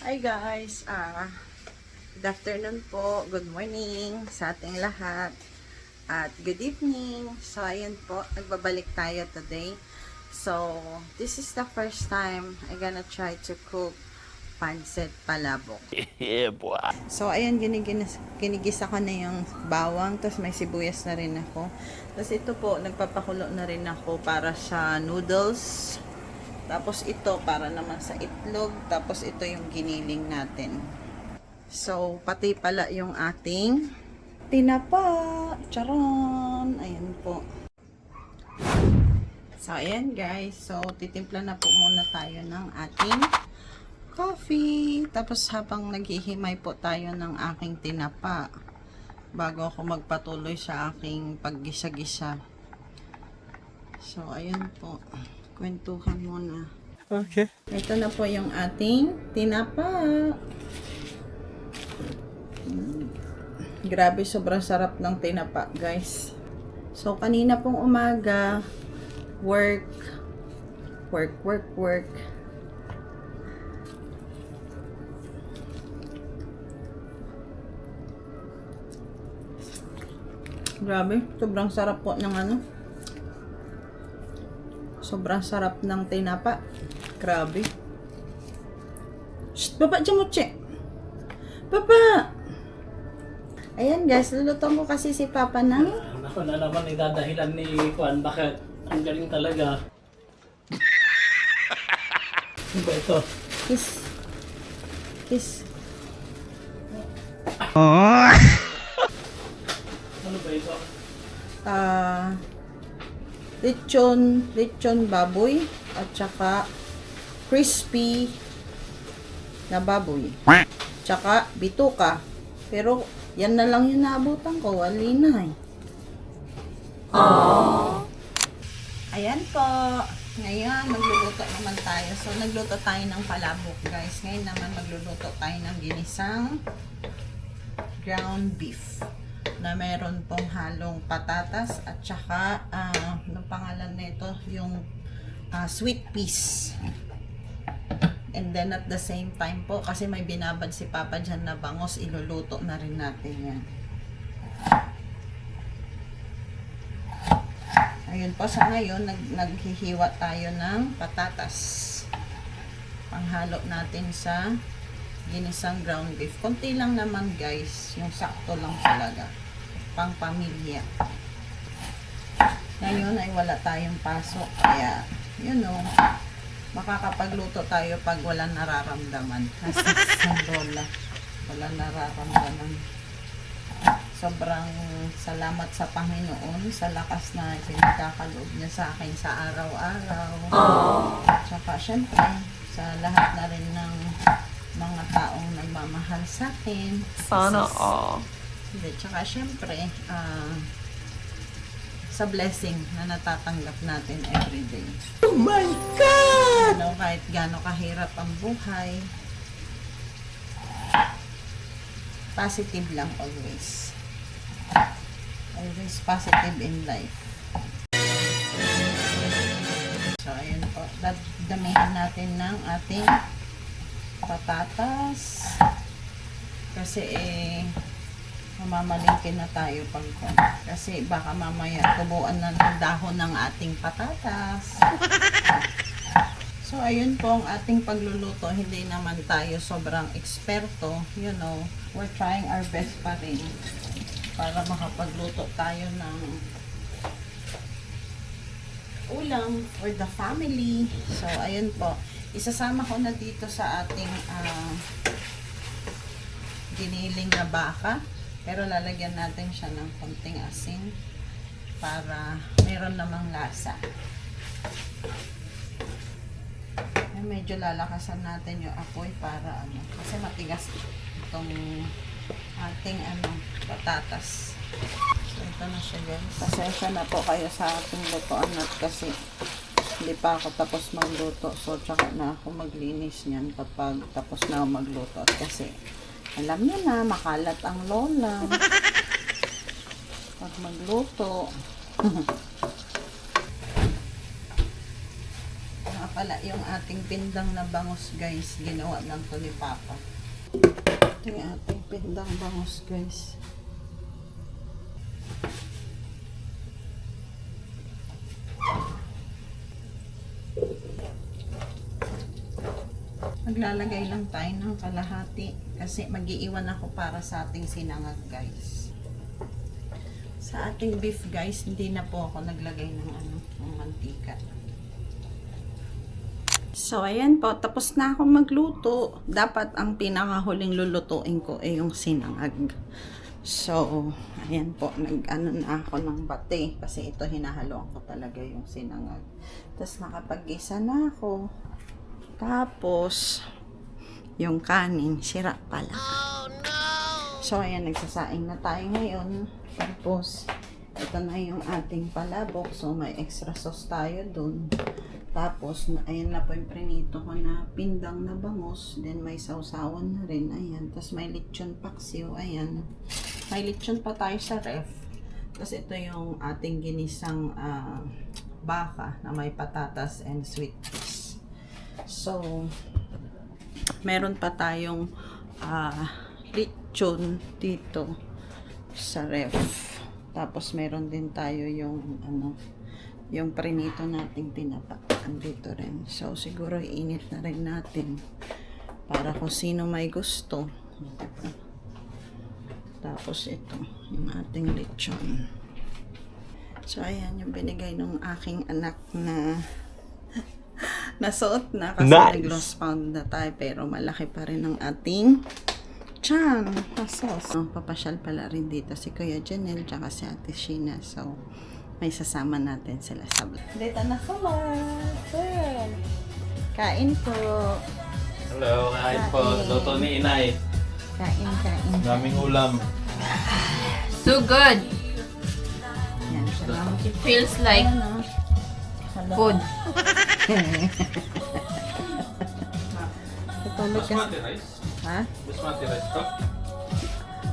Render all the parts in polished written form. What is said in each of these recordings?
Hi guys, good afternoon po, good morning sa ating lahat, at good evening. So ayan po, nagbabalik tayo today. So this is the first time I'm gonna try to cook pancit palabok. Yeah, boy. So ayan, ginigisa ko na yung bawang, tapos may sibuyas na rin ako. Tapos ito po, nagpapakulo na rin ako para sa noodles. Tapos ito para naman sa itlog. Tapos ito yung giniling natin. So, pati pala yung ating tinapa. Charon! Ayan po. So, ayan guys. So, titimpla na po muna tayo ng ating coffee. Tapos habang naghihimay po tayo ng aking tinapa, bago ako magpatuloy sa aking paggisa-gisa. So, ayan po. Kwentuhan muna. Okay. Ito na po yung ating tinapa. Grabe, sobrang sarap ng tinapa, guys. So, kanina pong umaga, work. Grabe, sobrang sarap po ng ano. Sobrang sarap ng tinapa. Grabe. Shh! Baba dyan mo, che! Baba! Ayan guys, luluto ko kasi si Papa ng... Ako na naman idadahilan ni Juan. Bakit? Ang galing talaga. Ano ba ito? Kiss. Ano ba ito? Lechon baboy at saka crispy na baboy. Tsaka bituka. Pero yan na lang yung naabutan ko. Wali na eh. Aww. Ayan po. Ngayon, magluluto naman tayo. So, nagluto tayo ng palabok, guys. Ngayon naman, magluluto tayo ng ginisang ground beef na meron pong halong patatas at saka anong pangalan nito, yung sweet peas. And then at the same time po, kasi may binabad si Papa dyan na bangos, iluluto na rin natin yan. Ayun po, sa ngayon naghihiwa tayo ng patatas. Panghalo natin sa ginisang ground beef. Konti lang naman guys, yung sakto lang talaga. Pang pamilya. Ngayon ay wala tayong pasok, kaya you know, makakapagluto tayo pag wala nararamdaman. Kasi sa lola, wala nararamdaman. Sobrang salamat sa Panginoon sa lakas na pinagkakaloob niya sa akin sa araw-araw. Tsaka syempre sa lahat na rin ng mga taong nagmamahal sa akin. Sana all. Tsaka syempre, sa blessing na natatanggap natin everyday. Oh my God! Ano, kahit gaano kahirap ang buhay, positive lang always. Always positive in life. So, ayun po. Damihan natin ng ating patatas. Kasi mamamalingkin na tayo pag kasi baka mamaya tubuan na ng dahon ng ating patatas. So, ayun po ang ating pagluluto. Hindi naman tayo sobrang eksperto. You know, we're trying our best pa rin para makapagluto tayo ng ulam for the family. So, ayun po. Isasama ko na dito sa ating giniling na baka. Pero lalagyan natin siya ng konting asin para meron namang lasa. Medyo lalakasan natin yung apoy para kasi matigas itong ating patatas. So ito na siya guys. Pasensya na po kayo sa ating lutoan at kasi hindi pa ako tapos magluto. So tsaka na ako maglinis niyan kapag tapos na ako magluto. At kasi alam niyo na, makalat ang lola pag magluto. pala yung ating pindang na bangus, guys. Ginawa lang to ni Papa. Ito yung ating pindang bangus, guys. Maglalagay lang tayo ng kalahati kasi mag-iiwan ako para sa ating sinangag, guys. Sa ating beef, guys, hindi na po ako naglagay ng ng mantika. So, ayan po. Tapos na ako magluto. Dapat ang pinakahuling lulutuin ko ay yung sinangag. So, ayan po. Nag-ano na ako ng bate. Kasi ito hinahaluan ko talaga yung sinangag. Tapos nakapag-isa na ako. Tapos, yung kanin, sira pala. Oh, no! So, ayan, nagsasaing na tayo ngayon. Tapos, ito na yung ating palabok. So, may extra sauce tayo dun. Tapos, ayan na po yung prinito ko na pindang na bangus. Then, may sausawan na rin. Ayan. Tapos, may lechon paksiw. Ayan. May lechon pa tayo sa ref. Tapos, ito yung ating ginisang baka na may patatas and sweet peas. So, meron pa tayong lechon dito sa ref. Tapos, meron din tayo yung yung prinito nating tinapa. Andito rin. So, siguro iinit na rin natin para kung sino may gusto. Tapos, ito, yung ating lechon. So, ayan yung binigay ng aking anak na nasuot na kasi Nice. nag-lost pound na tayo pero malaki pa rin ang ating tiyan. Pasos. Papasyal pala rin dito si Kuya Janelle tsaka si Ate Sheena. So, may sasama natin sila sa vlog. Dito na sila. Sir. Kain po. Hello, kain po. Luto ni Inay. Kain. Daming ulam. So good. Yan, salamat. It feels like Ano? food. Tutulog ka. rice? Ha? Basmati rice to?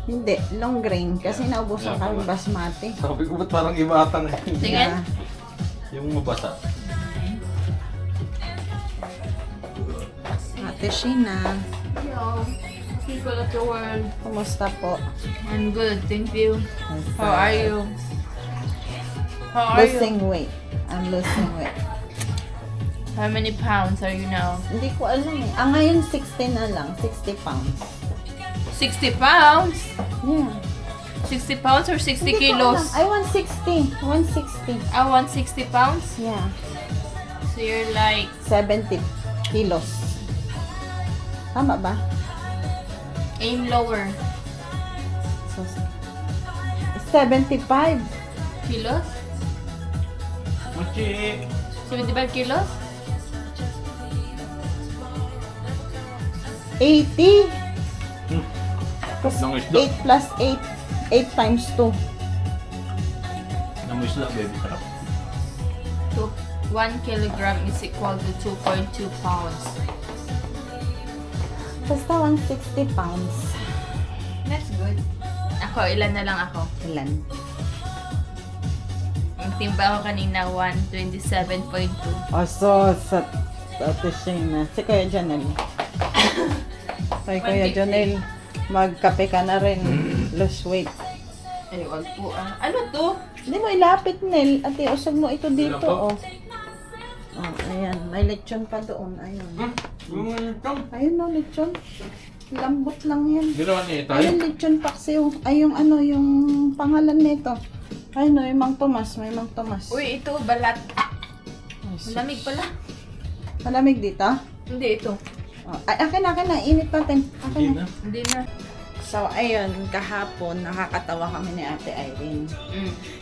Hindi, long grain. Kasi naubusan Yeah, kami basmati. Sabi ko ba't parang ibatang Tingin. yung mabasa? Ate Sheena, Yo, people of the world. kumusta po? I'm good, thank you. How are you? How are you? Losing weight. I'm losing weight. How many pounds are you now? Hindi ko alam eh. Ngayon 60 na lang. 60 pounds. 60 pounds? Yeah. 60 pounds or 60 Hindi ko kilos? alam. I want 60. 160. I want 60 pounds? Yeah. So you're like 70 kilos. Tama ba? aim lower. So, 75. Kilos? Mochi! 75 kilos? 80. Nang isda. 8 plus 8. 8 times 2. Nang isda, baby. Sarap. 1 kilogram is equal to 2.2 pounds. Basta 160 pounds. That's good. Ako, ilan na lang ako? Ilan? Ang timba ko kanina, 127.2. Oso, sa Ate Sheena. Si Kuya Janelle. Kay Kuya 150. Janelle, magkape ka na rin. Lose weight. Ay, wag po ah. Ano to? Hindi mo ilapit, Nel. Ate, usog mo ito dito, Ilan oh. Oh, ayan. May lechon pa doon. Ayun. Ayun, no, lechon. Lambot lang yan. Ginawa niya tayo? Ayun, lechon paksiw. Ay, yung ano, yung pangalan nito. Ayun, no, yung Mang Tomas. May Mang Tomas. Uy, ito, balat. Ay, sus. Malamig pala. Malamig dito? Hindi, ito. Oh, ay, akin na. Init natin. Akin na. Hindi na. So, ayun, kahapon, nakakatawa kami ni Ate Irene.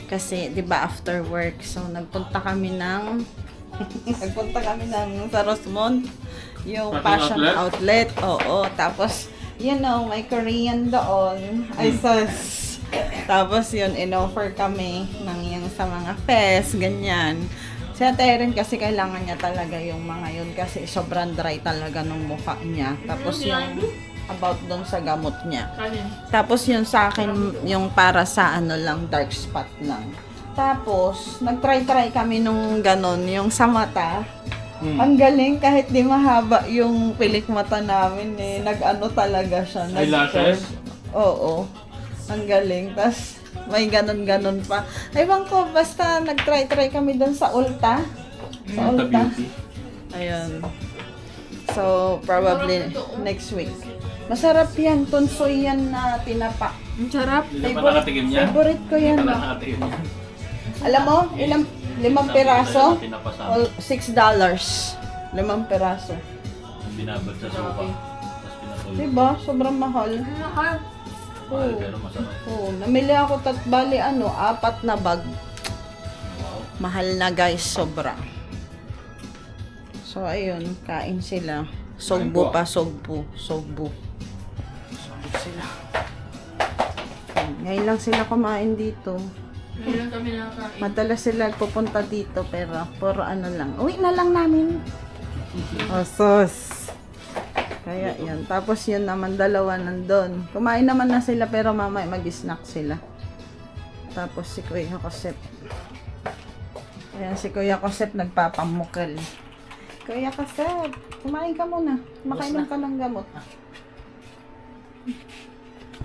Kasi, di ba, after work, so, nagpunta kami ng sa Rosemont, yung Fashion fashion outlet. Oo, tapos, you know, may Korean doon. Ay, sus. Tapos, yun, in-offer kami ng yung sa mga fest, ganyan. Si Ate Irene kasi kailangan niya talaga yung mga yun kasi sobrang dry talaga ng mukha niya. Tapos, yung about doon sa gamot niya. Kanin. Tapos yun sa akin, yung para sa ano lang, dark spot lang. Tapos, nag-try kami nung ganon, yung sa mata. Ang galing, kahit di mahaba yung pilik mata namin eh. Nag-ano talaga siya. Eyelashes? Oo. Ang galing. Tapos may ganon-ganon pa. Ewan ko, basta nag-try kami doon sa Ulta. Sa Ulta Ulta. Beauty. Ayun. So, probably next week. Masarap yan. Tunsoy yan na tinapa. Ang sarap. Hindi pa nakatikim niya? Favorite ko yan. Hindi pa nakatikim niya. Alam mo, limang piraso? Pinapasama. O $6. 5 piraso. Binabad sa sopa. Tapos pinatuloy. Diba? Sobrang mahal. Mahal. Mahal pero masarap. Oo, namili ako bali 4 na bag. Wow. Mahal na guys, sobra. So ayun, kain sila. Sogbo Kain po. pa, sogbo. Sogbo sila. Ngayon lang sila kumain dito. Ngayon lang kami nakakain. Madalas sila pupunta dito pero puro ano lang. Uwi na lang namin. Oh, sus. Kaya yan. Tapos yun naman, 2 nandun. Kumain naman na sila pero mamaya mag-snack sila. Tapos si Kuya Josep. Ayan si Kuya Josep nagpapamukal. Kuya Josep, kumain ka muna. Makainom ka ng gamot.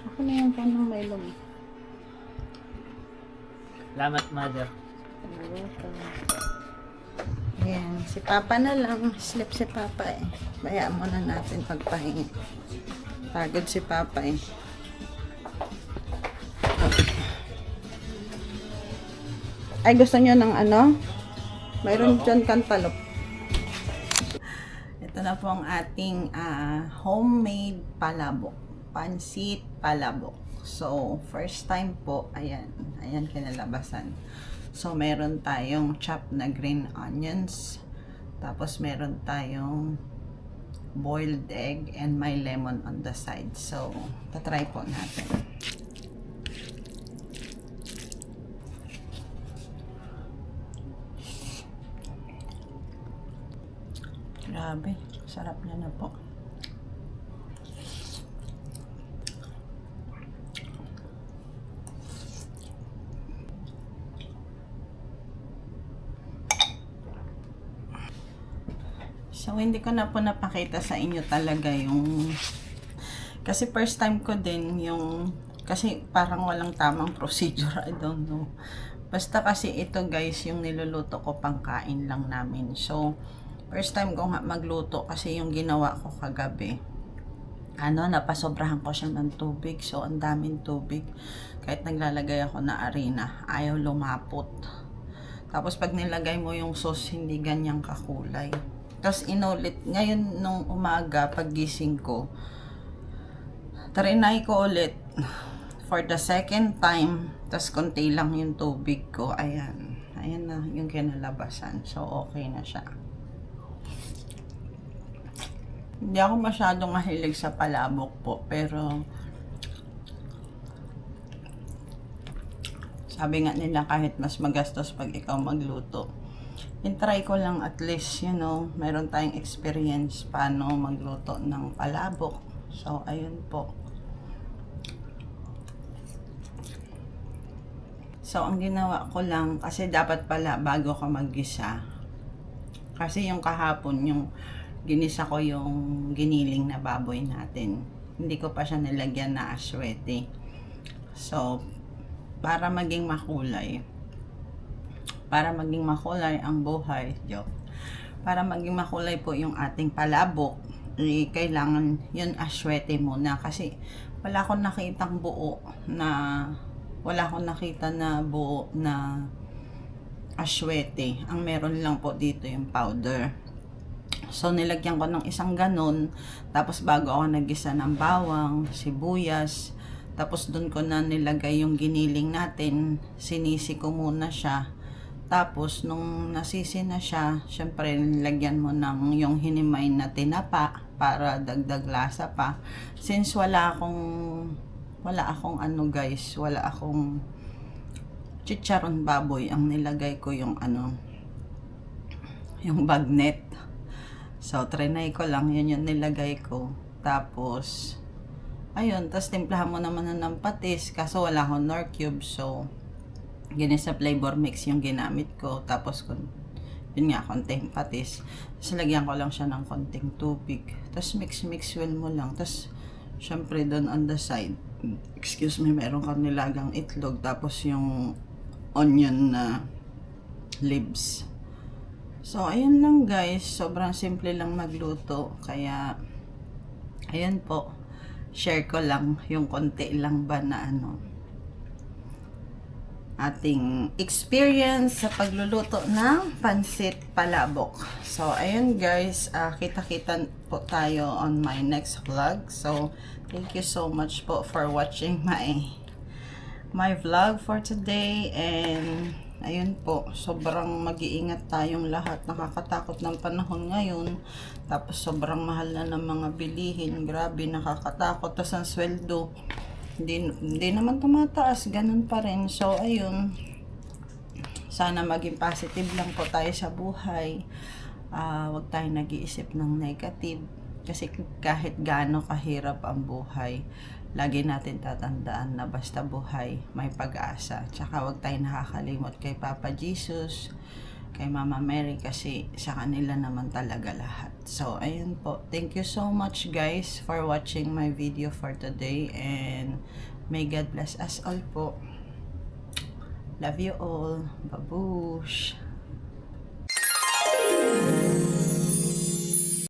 Ako na yung panong may lumi. Salamat, mother. Ayan, si Papa na lang. Sleep si Papa eh. Bayaan muna natin pagpahinga. Pagod si Papa eh. Ay, gusto nyo ng ano? Mayroon dyan cantaloupe. Ito na po ang ating homemade palabok. Pansit palabok. So, first time po, ayan. Ayan kinalabasan. So, meron tayong chopped na green onions. Tapos, meron tayong boiled egg and may lemon on the side. So, tatry po natin. Grabe, sarap niya na po. So, hindi ko na po napakita sa inyo talaga yung... Kasi first time ko din yung... Kasi parang walang tamang procedure, I don't know. Basta kasi ito guys, yung niluluto ko pangkain lang namin. So, first time ko nga magluto kasi yung ginawa ko kagabi. Napasobrahan ko siya ng tubig. So, ang daming tubig. Kahit naglalagay ako na arena, ayaw lumapot. Tapos, pag nilagay mo yung sauce, hindi ganyang kakulay. Tapos inulit, ngayon nung umaga, paggising ko, trinay ko ulit for the second time, tapos konti lang yung tubig ko, ayan na yung kinalabasan, so okay na siya. Hindi ako masyadong mahilig sa palabok po, pero sabi nga nila kahit mas magastos pag ikaw magluto, try ko lang at least, meron tayong experience paano magluto ng palabok. So, ayun po. So, ang ginawa ko lang, kasi dapat pala bago ko maggisa, kasi yung kahapon, yung ginisa ko yung giniling na baboy natin. Hindi ko pa siya nilagyan na aswete. So, para maging makulay, ang buhay, joke. Para maging makulay po yung ating palabok, kailangan yun aswete muna kasi wala akong nakitang buo na aswete. Ang meron lang po dito yung powder. So nilagyan ko ng isang ganon, tapos bago ako naggisa ng bawang, sibuyas, tapos dun ko na nilagay yung giniling natin, sinisi ko muna siya. Tapos, nung nasisi na siya, syempre, nilagyan mo ng yung hinimay na tinapa para dagdag lasa pa. Since wala akong chicharon baboy, ang nilagay ko yung yung bagnet. So, trinay ko lang, yun yung nilagay ko. Tapos, ayun, tapos timplahan mo naman ng patis, kaso wala akong Knorr cube, so, ginisa flavor mix yung ginamit ko. Tapos yun nga, konting patis. Tapos lagyan ko lang siya ng konting tubig. Tapos mix well mo lang. Tapos syempre doon on the side, excuse me, meron kang nilagang itlog. Tapos yung onion na leaves. So ayun lang guys, sobrang simple lang magluto. Kaya ayun po, share ko lang yung konti lang ba na ating experience sa pagluluto ng pansit palabok. So, ayun guys, kita-kita po tayo on my next vlog. So, thank you so much po for watching my vlog for today. And, ayun po, sobrang mag-iingat tayong lahat. Nakakatakot ng panahon ngayon. Tapos, sobrang mahal na ng mga bilihin. Grabe, nakakatakot. Tapos, ang sweldo, hindi naman tumataas, ganun pa rin. So, ayun, sana maging positive lang po tayo sa buhay. Huwag tayo nag-iisip ng negative. Kasi kahit gaano kahirap ang buhay, lagi natin tatandaan na basta buhay, may pag-asa. Tsaka huwag tayo nakakalimot kay Papa Jesus, kay Mama Mary, kasi sa kanila naman talaga lahat. So, ayun po. Thank you so much guys for watching my video for today, and may God bless us all po. Love you all. Babush!